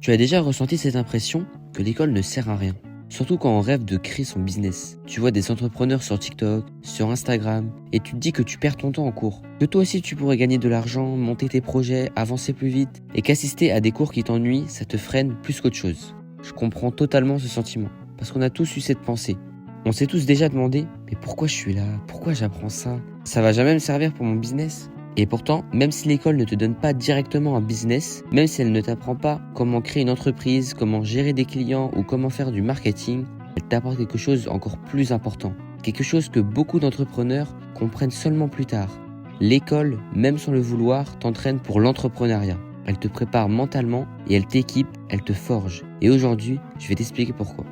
Tu as déjà ressenti cette impression que l'école ne sert à rien, surtout quand on rêve de créer son business. Tu vois des entrepreneurs sur TikTok, sur Instagram, et tu te dis que tu perds ton temps en cours. Que toi aussi tu pourrais gagner de l'argent, monter tes projets, avancer plus vite, et qu'assister à des cours qui t'ennuient, ça te freine plus qu'autre chose. Je comprends totalement ce sentiment, parce qu'on a tous eu cette pensée. On s'est tous déjà demandé, mais pourquoi je suis là? Pourquoi j'apprends ça? Ça va jamais me servir pour mon business? Et pourtant, même si l'école ne te donne pas directement un business, même si elle ne t'apprend pas comment créer une entreprise, comment gérer des clients ou comment faire du marketing, elle t'apporte quelque chose encore plus important. Quelque chose que beaucoup d'entrepreneurs comprennent seulement plus tard. L'école, même sans le vouloir, t'entraîne pour l'entrepreneuriat. Elle te prépare mentalement et elle t'équipe, elle te forge. Et aujourd'hui, je vais t'expliquer pourquoi.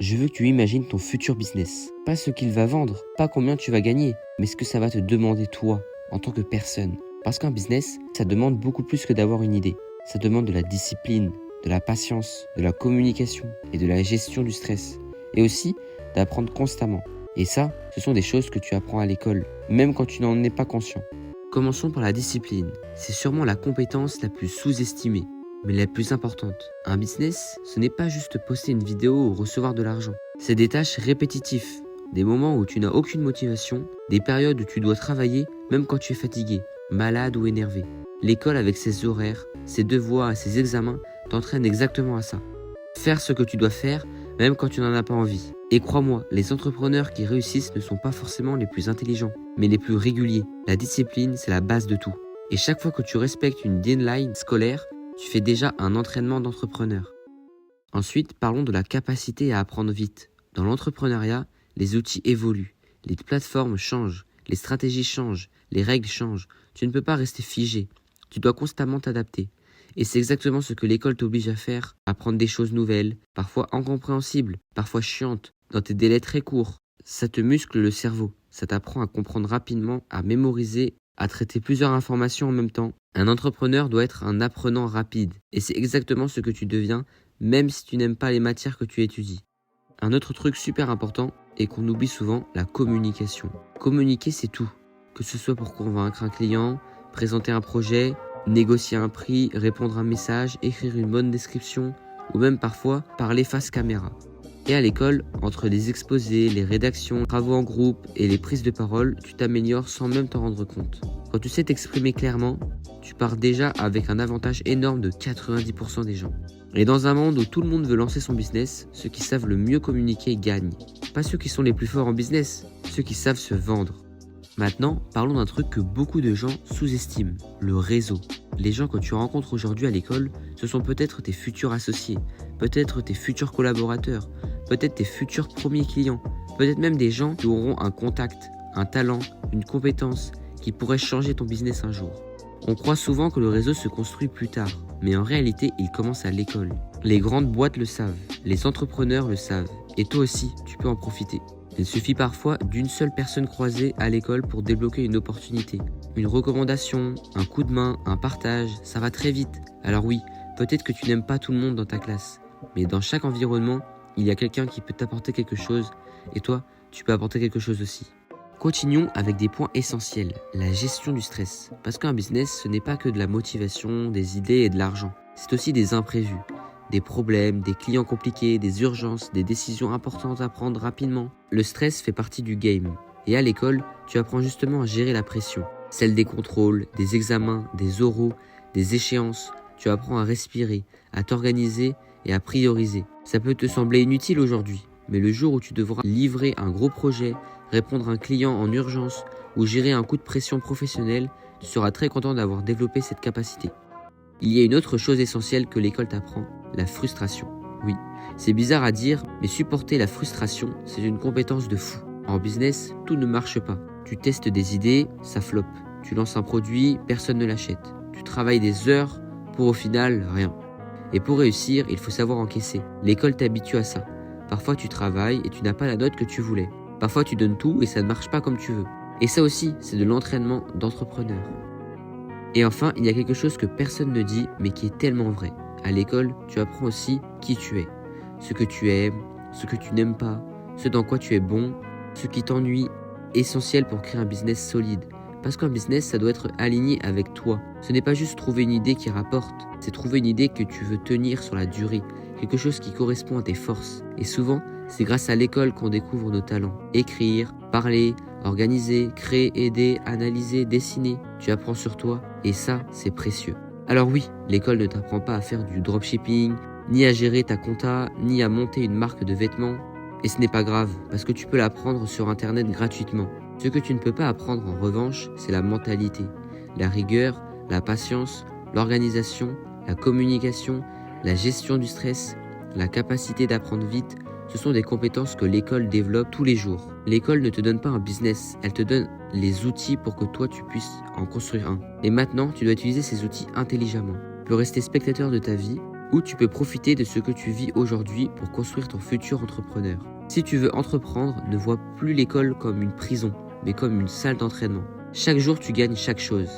Je veux que tu imagines ton futur business. Pas ce qu'il va vendre, pas combien tu vas gagner, mais ce que ça va te demander toi, en tant que personne. Parce qu'un business, ça demande beaucoup plus que d'avoir une idée. Ça demande de la discipline, de la patience, de la communication et de la gestion du stress. Et aussi d'apprendre constamment. Et ça, ce sont des choses que tu apprends à l'école, même quand tu n'en es pas conscient. Commençons par la discipline. C'est sûrement la compétence la plus sous-estimée, mais la plus importante. Un business, ce n'est pas juste poster une vidéo ou recevoir de l'argent. C'est des tâches répétitives, des moments où tu n'as aucune motivation, des périodes où tu dois travailler même quand tu es fatigué, malade ou énervé. L'école avec ses horaires, ses devoirs et ses examens t'entraîne exactement à ça. Faire ce que tu dois faire même quand tu n'en as pas envie. Et crois-moi, les entrepreneurs qui réussissent ne sont pas forcément les plus intelligents, mais les plus réguliers. La discipline, c'est la base de tout. Et chaque fois que tu respectes une deadline scolaire, tu fais déjà un entraînement d'entrepreneur. Ensuite, parlons de la capacité à apprendre vite. Dans l'entrepreneuriat, les outils évoluent, les plateformes changent, les stratégies changent, les règles changent. Tu ne peux pas rester figé. Tu dois constamment t'adapter. Et c'est exactement ce que l'école t'oblige à faire, apprendre des choses nouvelles, parfois incompréhensibles, parfois chiantes, dans des délais très courts. Ça te muscle le cerveau, ça t'apprend à comprendre rapidement, à mémoriser, à traiter plusieurs informations en même temps. Un entrepreneur doit être un apprenant rapide, et c'est exactement ce que tu deviens, même si tu n'aimes pas les matières que tu étudies. Un autre truc super important, et qu'on oublie souvent, la communication. Communiquer, c'est tout. Que ce soit pour convaincre un client, présenter un projet, négocier un prix, répondre à un message, écrire une bonne description, ou même parfois parler face caméra. Et à l'école, entre les exposés, les rédactions, les travaux en groupe et les prises de parole, tu t'améliores sans même t'en rendre compte. Quand tu sais t'exprimer clairement, tu pars déjà avec un avantage énorme de 90% des gens. Et dans un monde où tout le monde veut lancer son business, ceux qui savent le mieux communiquer gagnent. Pas ceux qui sont les plus forts en business, ceux qui savent se vendre. Maintenant, parlons d'un truc que beaucoup de gens sous-estiment, le réseau. Les gens que tu rencontres aujourd'hui à l'école, ce sont peut-être tes futurs associés, peut-être tes futurs collaborateurs, peut-être tes futurs premiers clients, peut-être même des gens qui auront un contact, un talent, une compétence qui pourraient changer ton business un jour. On croit souvent que le réseau se construit plus tard, mais en réalité, il commence à l'école. Les grandes boîtes le savent, les entrepreneurs le savent, et toi aussi, tu peux en profiter. Il suffit parfois d'une seule personne croisée à l'école pour débloquer une opportunité. Une recommandation, un coup de main, un partage, ça va très vite. Alors oui, peut-être que tu n'aimes pas tout le monde dans ta classe, mais dans chaque environnement, il y a quelqu'un qui peut t'apporter quelque chose, et toi, tu peux apporter quelque chose aussi. Continuons avec des points essentiels, la gestion du stress. Parce qu'un business, ce n'est pas que de la motivation, des idées et de l'argent. C'est aussi des imprévus, des problèmes, des clients compliqués, des urgences, des décisions importantes à prendre rapidement. Le stress fait partie du game. Et à l'école, tu apprends justement à gérer la pression. Celle des contrôles, des examens, des oraux, des échéances. Tu apprends à respirer, à t'organiser et à prioriser. Ça peut te sembler inutile aujourd'hui, mais le jour où tu devras livrer un gros projet, répondre à un client en urgence ou gérer un coup de pression professionnel, tu seras très content d'avoir développé cette capacité. Il y a une autre chose essentielle que l'école t'apprend, la frustration. Oui, c'est bizarre à dire, mais supporter la frustration, c'est une compétence de fou. En business, tout ne marche pas. Tu testes des idées, ça floppe. Tu lances un produit, personne ne l'achète. Tu travailles des heures pour au final rien. Et pour réussir, il faut savoir encaisser. L'école t'habitue à ça. Parfois tu travailles et tu n'as pas la note que tu voulais. Parfois tu donnes tout et ça ne marche pas comme tu veux. Et ça aussi, c'est de l'entraînement d'entrepreneur. Et enfin, il y a quelque chose que personne ne dit, mais qui est tellement vrai. À l'école, tu apprends aussi qui tu es. Ce que tu aimes, ce que tu n'aimes pas, ce dans quoi tu es bon, ce qui t'ennuie, essentiel pour créer un business solide. Parce qu'un business, ça doit être aligné avec toi. Ce n'est pas juste trouver une idée qui rapporte, c'est trouver une idée que tu veux tenir sur la durée, quelque chose qui correspond à tes forces. Et souvent, c'est grâce à l'école qu'on découvre nos talents. Écrire, parler, organiser, créer, aider, analyser, dessiner. Tu apprends sur toi et ça, c'est précieux. Alors oui, l'école ne t'apprend pas à faire du dropshipping, ni à gérer ta compta, ni à monter une marque de vêtements. Et ce n'est pas grave, parce que tu peux l'apprendre sur internet gratuitement. Ce que tu ne peux pas apprendre en revanche, c'est la mentalité, la rigueur, la patience, l'organisation, la communication, la gestion du stress, la capacité d'apprendre vite. Ce sont des compétences que l'école développe tous les jours. L'école ne te donne pas un business, elle te donne les outils pour que toi tu puisses en construire un. Et maintenant, tu dois utiliser ces outils intelligemment. Tu peux rester spectateur de ta vie ou tu peux profiter de ce que tu vis aujourd'hui pour construire ton futur entrepreneur. Si tu veux entreprendre, ne vois plus l'école comme une prison, mais comme une salle d'entraînement. Chaque jour, tu gagnes chaque chose,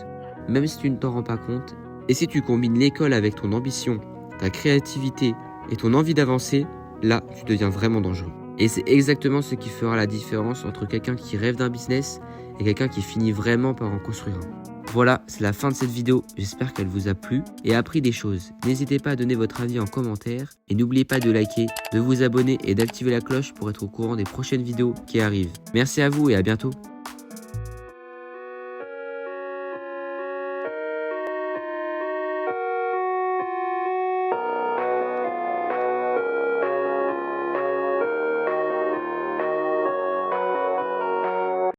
même si tu ne t'en rends pas compte. Et si tu combines l'école avec ton ambition, ta créativité et ton envie d'avancer, là, tu deviens vraiment dangereux. Et c'est exactement ce qui fera la différence entre quelqu'un qui rêve d'un business et quelqu'un qui finit vraiment par en construire un. Voilà, c'est la fin de cette vidéo, j'espère qu'elle vous a plu et appris des choses. N'hésitez pas à donner votre avis en commentaire et n'oubliez pas de liker, de vous abonner et d'activer la cloche pour être au courant des prochaines vidéos qui arrivent. Merci à vous et à bientôt.